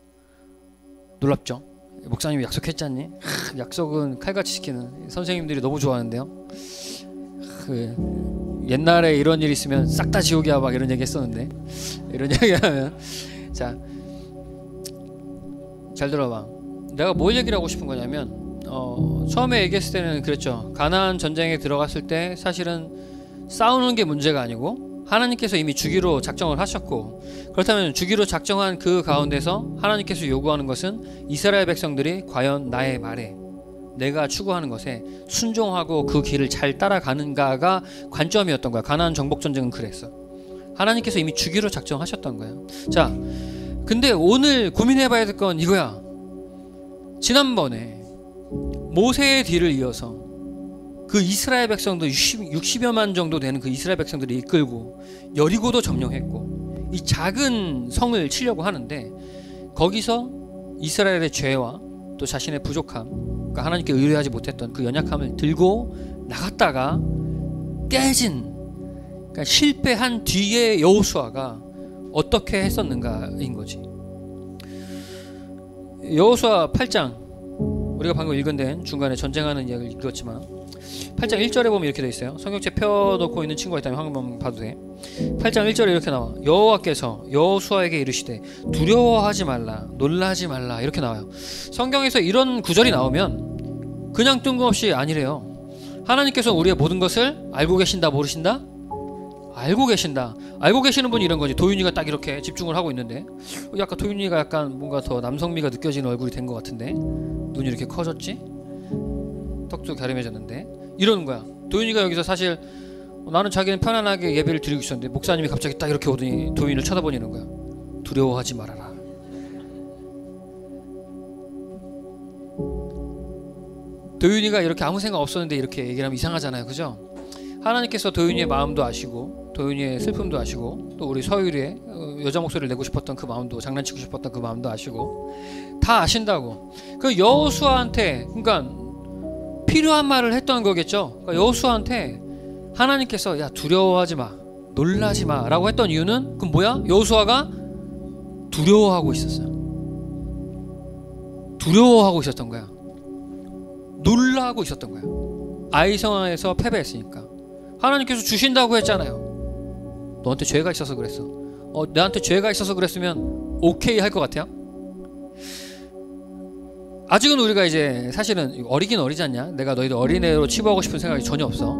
놀랍죠? 목사님이 약속했잖니? 약속은 칼같이 지키는 선생님들이 너무 좋아하는데요. 옛날에 이런 일 있으면 싹 다 지옥이야 막 이런 얘기 했었는데, 이런 얘기 하면 자, 잘 들어봐. 내가 뭘 얘기를 하고 싶은 거냐면 처음에 얘기했을 때는 그랬죠. 가나안 전쟁에 들어갔을 때 사실은 싸우는 게 문제가 아니고 하나님께서 이미 주기로 작정을 하셨고, 그렇다면 주기로 작정한 그 가운데서 하나님께서 요구하는 것은 이스라엘 백성들이 과연 나의 말에, 내가 추구하는 것에 순종하고 그 길을 잘 따라가는가가 관점이었던 거야. 가나안 정복 전쟁은 그랬어. 하나님께서 이미 주기로 작정하셨던 거예요. 자, 근데 오늘 고민해봐야 될 건 이거야. 지난번에 모세의 뒤를 이어서 그 이스라엘 백성들 60여만 정도 되는 그 이스라엘 백성들이 이끌고 여리고도 점령했고 이 작은 성을 치려고 하는데, 거기서 이스라엘의 죄와 또 자신의 부족함, 그러니까 하나님께 의뢰하지 못했던 그 연약함을 들고 나갔다가 깨진, 그러니까 실패한 뒤에 여호수아가 어떻게 했었는가인 거지. 여호수아 8장, 우리가 방금 읽은 데는 중간에 전쟁하는 이야기를 읽었지만 8장 1절에 보면 이렇게 되어 있어요. 성경책 펴놓고 있는 친구가 있다면 한번 봐도 돼. 8장 1절에 이렇게 나와. 여호와께서 여호수아에게 이르시되 두려워하지 말라, 놀라지 말라, 이렇게 나와요. 성경에서 이런 구절이 나오면 그냥 뜬금없이 아니래요. 하나님께서 우리의 모든 것을 알고 계신다, 모르신다? 알고 계신다. 알고 계시는 분이 이런 거지. 도윤이가 딱 이렇게 집중을 하고 있는데, 약간 도윤이가 약간 뭔가 더 남성미가 느껴지는 얼굴이 된 것 같은데, 눈이 이렇게 커졌지? 턱도 갸름해졌는데, 이러는 거야. 도윤이가 여기서 사실 나는 자기는 편안하게 예배를 드리고 있었는데 목사님이 갑자기 딱 이렇게 오더니 도윤이를 쳐다보는 거야. 두려워하지 말아라. 도윤이가 이렇게 아무 생각 없었는데 이렇게 얘기를 하면 이상하잖아요, 그죠? 하나님께서 도윤이의 마음도 아시고 도윤이의 슬픔도 아시고 또 우리 서유리의 여자 목소리를 내고 싶었던 그 마음도, 장난치고 싶었던 그 마음도 아시고 다 아신다고. 그 여호수아한테 그러니까 필요한 말을 했던 거겠죠. 그러니까 여호수아한테 하나님께서 야 두려워하지 마, 놀라지 마 라고 했던 이유는 그럼 뭐야? 여호수아가 두려워하고 있었어요. 두려워하고 있었던 거야. 놀라고 있었던 거야. 아이성에서 패배했으니까. 하나님께서 주신다고 했잖아요. 너한테 죄가 있어서 그랬어. 내한테 죄가 있어서 그랬으면 오케이 할 것 같아요? 아직은 우리가 이제 사실은 어리긴 어리지 않냐? 내가 너희들 어린애로 치부하고 싶은 생각이 전혀 없어.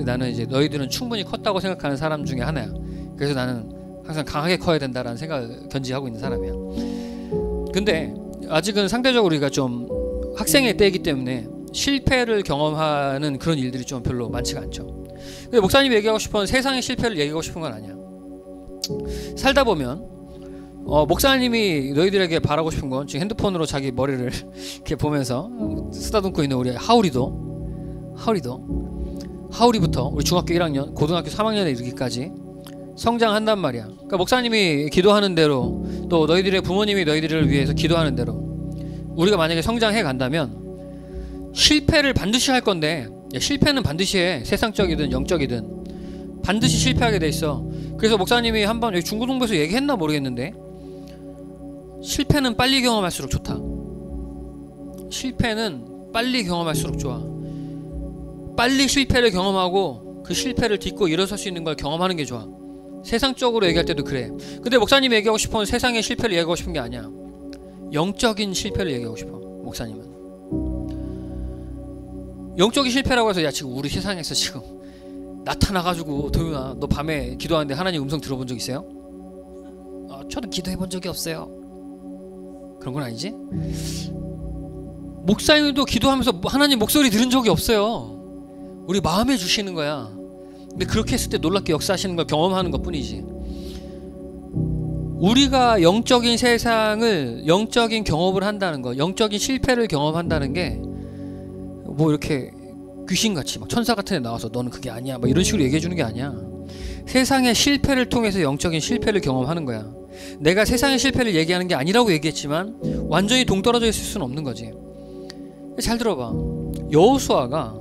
나는 이제 너희들은 충분히 컸다고 생각하는 사람 중에 하나야. 그래서 나는 항상 강하게 커야 된다라는 생각을 견지하고 있는 사람이야. 근데 아직은 상대적으로 우리가 좀 학생의 때이기 때문에 실패를 경험하는 그런 일들이 좀 별로 많지가 않죠. 근데 목사님이 얘기하고 싶은 세상의 실패를 얘기하고 싶은 건 아니야. 살다 보면 목사님이 너희들에게 바라고 싶은 건 지금 핸드폰으로 자기 머리를 이렇게 보면서 쓰다듬고 있는 우리 하울이부터 우리 중학교 1학년, 고등학교 3학년에 이르기까지 성장한단 말이야. 그러니까 목사님이 기도하는 대로 또 너희들의 부모님이 너희들을 위해서 기도하는 대로 우리가 만약에 성장해 간다면 실패를 반드시 할 건데, 실패는 반드시 해. 세상적이든 영적이든 반드시 실패하게 돼 있어. 그래서 목사님이 한번 여기 중고등부에서 얘기했나 모르겠는데 실패는 빨리 경험할수록 좋다. 실패는 빨리 경험할수록 좋아. 빨리 실패를 경험하고 그 실패를 딛고 일어설 수 있는 걸 경험하는 게 좋아. 세상적으로 얘기할 때도 그래. 근데 목사님이 얘기하고 싶은 세상의 실패를 얘기하고 싶은 게 아니야. 영적인 실패를 얘기하고 싶어. 목사님은 영적인 실패라고 해서 야 지금 우리 세상에서 지금 나타나가지고 도윤아 너 밤에 기도하는데 하나님 음성 들어본 적 있어요? 저는 기도해 본 적이 없어요. 그런 건 아니지? 목사님도 기도하면서 하나님 목소리 들은 적이 없어요. 우리 마음에 주시는 거야. 근데 그렇게 했을 때 놀랍게 역사하시는 걸 경험하는 것 뿐이지. 우리가 영적인 세상을, 영적인 경험을 한다는 거, 영적인 실패를 경험한다는 게 뭐 이렇게 귀신같이 막 천사 같은 애 나와서 너는 그게 아니야 막 이런 식으로 얘기해 주는 게 아니야. 세상의 실패를 통해서 영적인 실패를 경험하는 거야. 내가 세상의 실패를 얘기하는 게 아니라고 얘기했지만 완전히 동떨어져 있을 수는 없는 거지. 잘 들어봐. 여호수아가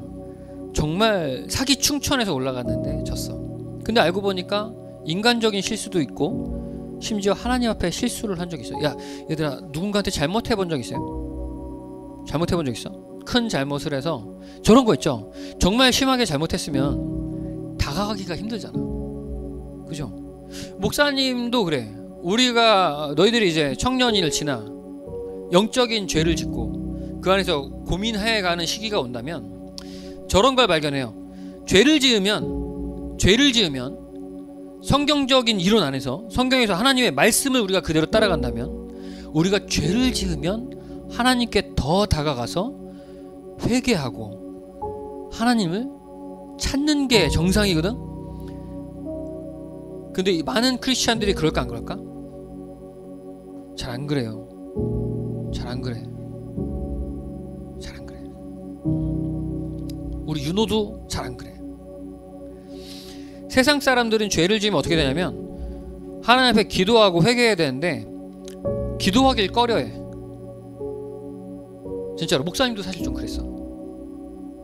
정말 사기 충천에서 올라갔는데 졌어. 근데 알고 보니까 인간적인 실수도 있고 심지어 하나님 앞에 실수를 한 적이 있어. 야 얘들아 누군가한테 잘못해 본 적 있어요? 잘못해 본 적 있어? 큰 잘못을 해서 저런 거 있죠. 정말 심하게 잘못했으면 다 다가가기가 힘들잖아. 그죠? 목사님도 그래. 우리가 너희들이 이제 청년인을 지나 영적인 죄를 짓고 그 안에서 고민해가는 시기가 온다면 저런 걸 발견해요. 죄를 지으면 성경적인 이론 안에서 성경에서 하나님의 말씀을 우리가 그대로 따라간다면 우리가 죄를 지으면 하나님께 더 다가가서 회개하고 하나님을 찾는 게 정상이거든. 근데 이 많은 크리스찬들이 그럴까 안 그럴까? 잘 안 그래요. 잘 안 그래. 우리 윤호도 잘 안 그래. 세상 사람들은 죄를 지으면 어떻게 되냐면 하나님 앞에 기도하고 회개해야 되는데 기도하길 꺼려해. 진짜로 목사님도 사실 좀 그랬어.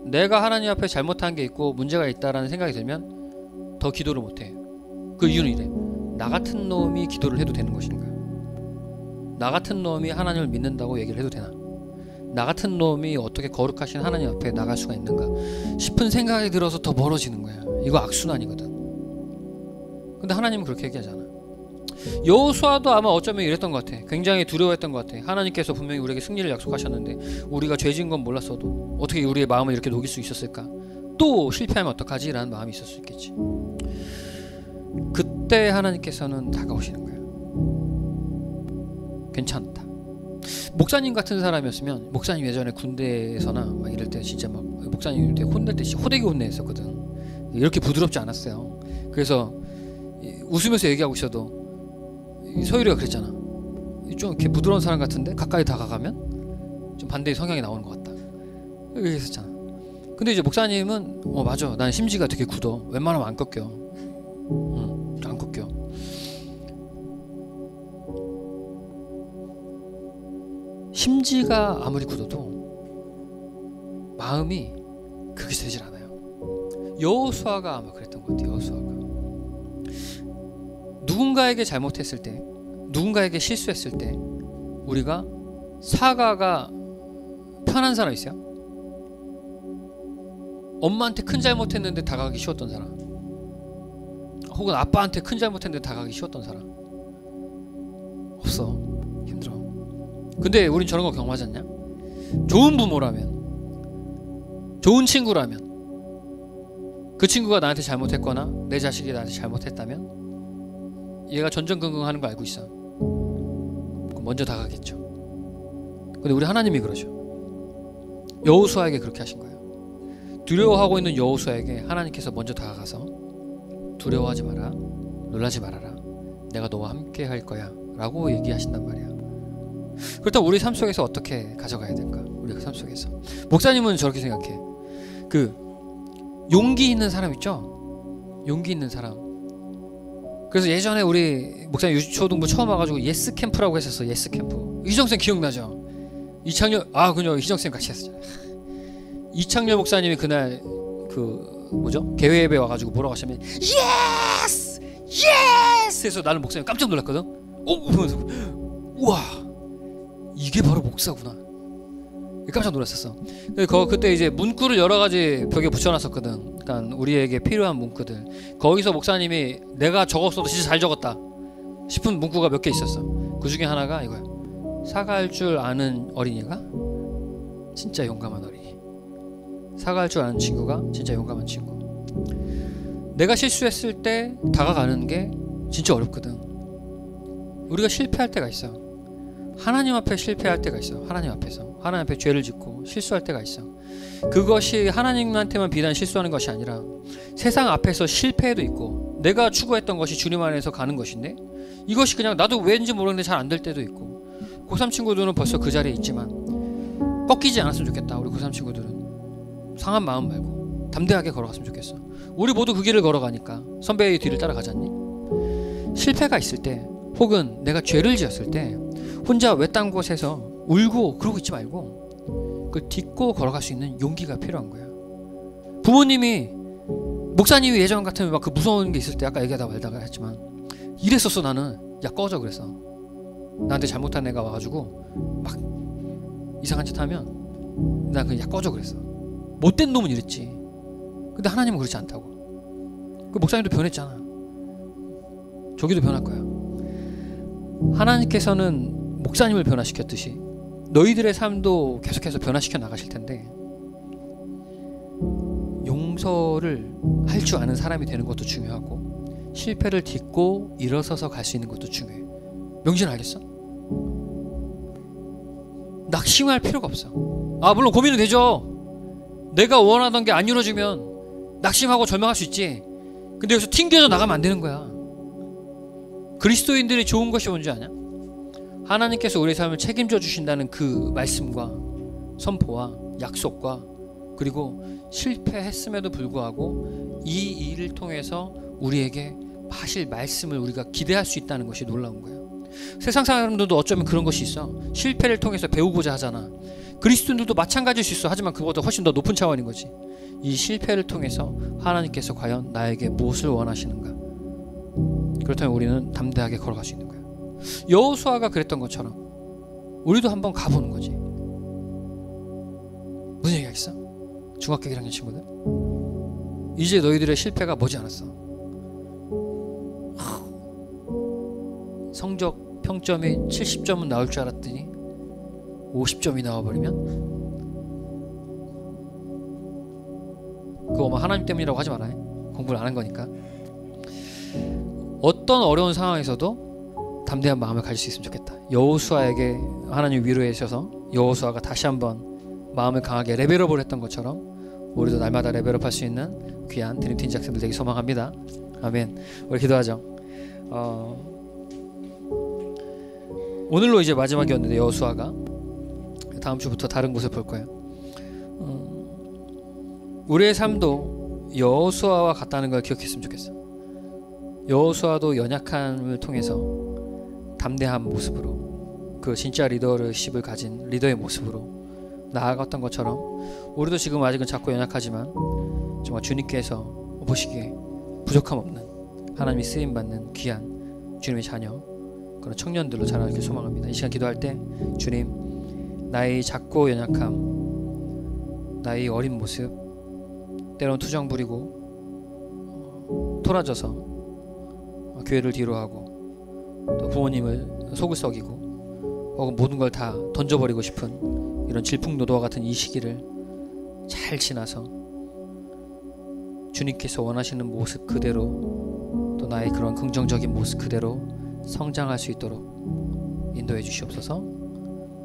내가 하나님 앞에 잘못한 게 있고 문제가 있다라는 생각이 들면 더 기도를 못해. 그 이유는 이래. 나 같은 놈이 기도를 해도 되는 것인가? 나 같은 놈이 하나님을 믿는다고 얘기를 해도 되나? 나 같은 놈이 어떻게 거룩하신 하나님 앞에 나갈 수가 있는가 싶은 생각이 들어서 더 멀어지는 거야. 이거 악순환이거든. 근데 하나님은 그렇게 얘기하잖아. 여호수아도 아마 어쩌면 이랬던 것 같아. 굉장히 두려워했던 것 같아. 하나님께서 분명히 우리에게 승리를 약속하셨는데 우리가 죄진 건 몰랐어도 어떻게 우리의 마음을 이렇게 녹일 수 있었을까? 또 실패하면 어떡하지? 라는 마음이 있을 수 있겠지. 그때 하나님께서는 다가오시는 거예요. 괜찮다. 목사님 같은 사람이었으면, 목사님 예전에 군대에서나 막 이럴 때 진짜 막 목사님 혼낼 때 진짜 호되게 혼내했었거든. 이렇게 부드럽지 않았어요. 그래서 웃으면서 얘기하고 있어도 서유리가 그랬잖아. 좀 이렇게 부드러운 사람 같은데 가까이 다가가면 좀 반대의 성향이 나오는 것 같다. 이렇게 했었잖아. 근데 이제 목사님은 맞아, 난 심지가 되게 굳어. 웬만하면 안 꺾여. 안 꺾여. 심지가 아무리 굳어도 마음이 그렇게 세질 않아요. 여호수아가 아마 그랬던 것 같아요. 여호수아가 누군가에게 잘못했을 때, 누군가에게 실수했을 때 우리가 사과가 편한 사람 있어요? 엄마한테 큰 잘못했는데 다가가기 쉬웠던 사람, 혹은 아빠한테 큰 잘못했는데 다가가기 쉬웠던 사람 없어. 힘들어. 근데 우린 저런 거 경험하지 않냐? 좋은 부모라면, 좋은 친구라면, 그 친구가 나한테 잘못했거나 내 자식이 나한테 잘못했다면 얘가 전전긍긍하는 거 알고 있어. 먼저 다가겠죠. 근데 우리 하나님이 그러죠. 여호수아에게 그렇게 하신 거예요. 두려워하고 있는 여호수아에게 하나님께서 먼저 다가가서 두려워하지 마라, 놀라지 말아라, 내가 너와 함께 할 거야 라고 얘기하신단 말이야. 그렇다면 우리 삶 속에서 어떻게 가져가야 될까? 우리 삶 속에서 목사님은 저렇게 생각해. 그 용기 있는 사람 있죠? 용기 있는 사람. 그래서 예전에 우리 목사님 유초등부 처음 와가지고 예스 캠프라고 했었어. 예스 캠프. 희정쌤 기억나죠? 이창렬, 그냥 희정쌤 같이 했었잖아요. 이창렬 목사님이 그날 개회 예배 와가지고 뭐라고 하시면 예스! 예스! 해서 나는 목사님 깜짝 놀랐거든. 그러면서 우와, 이게 바로 목사구나. 깜짝 놀랐었어. 그때 이제 문구를 여러 가지 벽에 붙여놨었거든. 그러니까 우리에게 필요한 문구들. 거기서 목사님이 내가 적었어도 진짜 잘 적었다 싶은 문구가 몇 개 있었어. 그 중에 하나가 이거야. 사과할 줄 아는 어린이가 진짜 용감한 어린이. 사과할 줄 아는 친구가 진짜 용감한 친구. 내가 실수했을 때 다가가는 게 진짜 어렵거든. 우리가 실패할 때가 있어. 하나님 앞에 실패할 때가 있어. 하나님 앞에서 하나님 앞에 죄를 짓고 실수할 때가 있어. 그것이 하나님한테만 비단 실수하는 것이 아니라 세상 앞에서 실패도 있고, 내가 추구했던 것이 주님 안에서 가는 것인데 이것이 그냥 나도 왠지 모르는데 잘 안 될 때도 있고. 고3 친구들은 벌써 그 자리에 있지만 꺾이지 않았으면 좋겠다. 우리 고3 친구들은 상한 마음 말고 담대하게 걸어갔으면 좋겠어. 우리 모두 그 길을 걸어가니까 선배의 뒤를 따라가잖니. 실패가 있을 때, 혹은 내가 죄를 지었을 때 혼자 외딴 곳에서 울고 그러고 있지 말고 그걸 딛고 걸어갈 수 있는 용기가 필요한 거야. 부모님이, 목사님이 예전 같으면 막 그 무서운 게 있을 때 아까 얘기하다 말다가 했지만 이랬었어. 나는 야 꺼져 그랬어. 나한테 잘못한 애가 와가지고 막 이상한 짓 하면 나 그냥 야 꺼져 그랬어. 못된 놈은 이랬지. 근데 하나님은 그렇지 않다고. 그 목사님도 변했잖아. 저기도 변할 거야. 하나님께서는 목사님을 변화시켰듯이 너희들의 삶도 계속해서 변화시켜 나가실 텐데, 용서를 할 줄 아는 사람이 되는 것도 중요하고 실패를 딛고 일어서서 갈 수 있는 것도 중요해. 명진 알겠어? 낙심할 필요가 없어. 물론 고민은 되죠. 내가 원하던 게 안 이루어지면 낙심하고 절망할 수 있지. 근데 여기서 튕겨져 나가면 안 되는 거야. 그리스도인들이 좋은 것이 뭔지 아냐? 하나님께서 우리의 삶을 책임져 주신다는 그 말씀과 선포와 약속과, 그리고 실패했음에도 불구하고 이 일을 통해서 우리에게 하실 말씀을 우리가 기대할 수 있다는 것이 놀라운 거예요. 세상 사람들도 어쩌면 그런 것이 있어. 실패를 통해서 배우고자 하잖아. 그리스도인들도 마찬가지일 수 있어. 하지만 그보다 훨씬 더 높은 차원인 거지. 이 실패를 통해서 하나님께서 과연 나에게 무엇을 원하시는가? 그렇다면 우리는 담대하게 걸어갈 수 있는 거야. 여호수아가 그랬던 것처럼 우리도 한번 가보는 거지. 무슨 얘기 하겠어? 중학교 1학년 친구들, 이제 너희들의 실패가 머지않았어. 성적 평점이 70점은 나올 줄 알았더니 50점이 나와버리면 그거 하나님 때문이라고 하지 말아요. 공부를 안 한 거니까. 어떤 어려운 상황에서도 담대한 마음을 가질 수 있으면 좋겠다. 여호수아에게 하나님 위로해 주셔서 여호수아가 다시 한번 마음을 강하게 레벨업을 했던 것처럼 우리도 날마다 레벨업할 수 있는 귀한 드림팀 학생들 되기 소망합니다. 아멘. 우리 기도하죠. 오늘로 이제 마지막이었는데 여호수아가 다음 주부터 다른 곳을 볼 거예요. 우리의 삶도 여호수아와 같다는 걸 기억했으면 좋겠어. 여호수아도 연약함을 통해서 담대한 모습으로, 그 진짜 리더십을 가진 리더의 모습으로 나아갔던 것처럼 우리도 지금 아직은 작고 연약하지만 정말 주님께서 보시기에 부족함 없는, 하나님이 쓰임받는 귀한 주님의 자녀, 그런 청년들로 자라나길 소망합니다. 이 시간 기도할 때 주님, 나의 작고 연약함, 나의 어린 모습, 때론 투정 부리고 토라져서 교회를 뒤로하고 또 부모님을 속을 썩이고 혹은 모든 걸 다 던져버리고 싶은 이런 질풍노도와 같은 이 시기를 잘 지나서 주님께서 원하시는 모습 그대로, 또 나의 그런 긍정적인 모습 그대로 성장할 수 있도록 인도해 주시옵소서.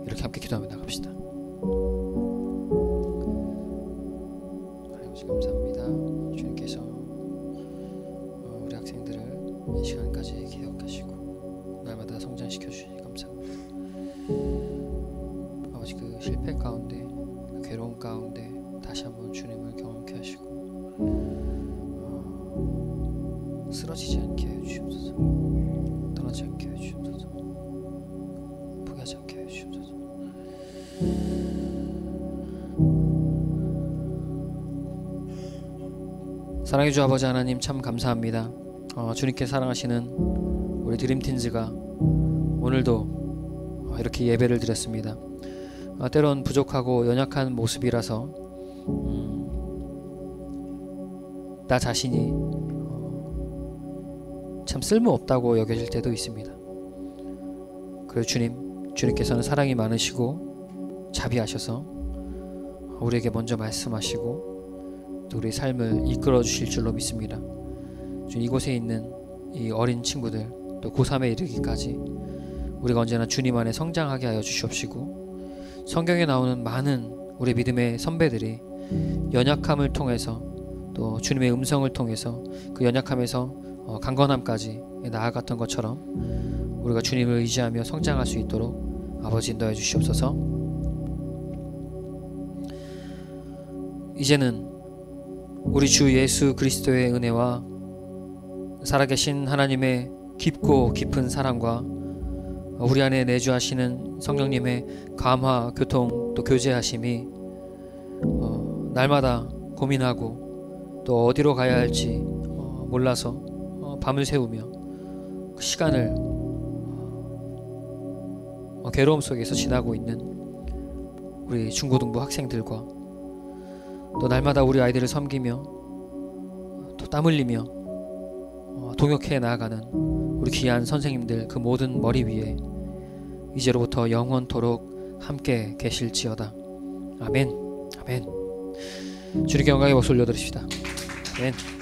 이렇게 함께 기도하며 나갑시다. 하나님 감사합니다. 주님께서 우리 학생들을 이 시간까지 기억하시고 날마다 성장시켜 주시니 감사합니다. 아버지, 그 실패 가운데, 그 괴로움 가운데 다시 한번 주님을 경험케 하시고 쓰러지지 않게 해주시옵소서. 떠나지 않게 해주시옵소서. 포기하지 않게 해주시옵소서. 사랑해 주 아버지 하나님, 참 감사합니다. 주님께 사랑하시는 우리 드림틴즈가 오늘도 이렇게 예배를 드렸습니다. 때론 부족하고 연약한 모습이라서 나 자신이 참 쓸모없다고 여겨질 때도 있습니다. 그래서 주님께서는 사랑이 많으시고 자비하셔서 우리에게 먼저 말씀하시고 또 우리의 삶을 이끌어 주실 줄로 믿습니다. 주님, 이곳에 있는 이 어린 친구들, 또 고3에 이르기까지 우리가 언제나 주님 안에 성장하게 하여 주시옵시고, 성경에 나오는 많은 우리 믿음의 선배들이 연약함을 통해서 또 주님의 음성을 통해서 그 연약함에서 강건함까지 나아갔던 것처럼 우리가 주님을 의지하며 성장할 수 있도록 아버지 인도해 주시옵소서. 이제는 우리 주 예수 그리스도의 은혜와 살아계신 하나님의 깊고 깊은 사랑과 우리 안에 내주하시는 성령님의 감화, 교통, 또 교제하심이 날마다 고민하고 또 어디로 가야 할지 몰라서 밤을 새우며 그 시간을 괴로움 속에서 지나고 있는 우리 중고등부 학생들과 또 날마다 우리 아이들을 섬기며 또 땀 흘리며 동역해 나아가는 우리 귀한 선생님들 그 모든 머리 위에 이제로부터 영원토록 함께 계실지어다. 아멘. 아멘. 주님께 영광의 목소리 올려드립시다. 아멘.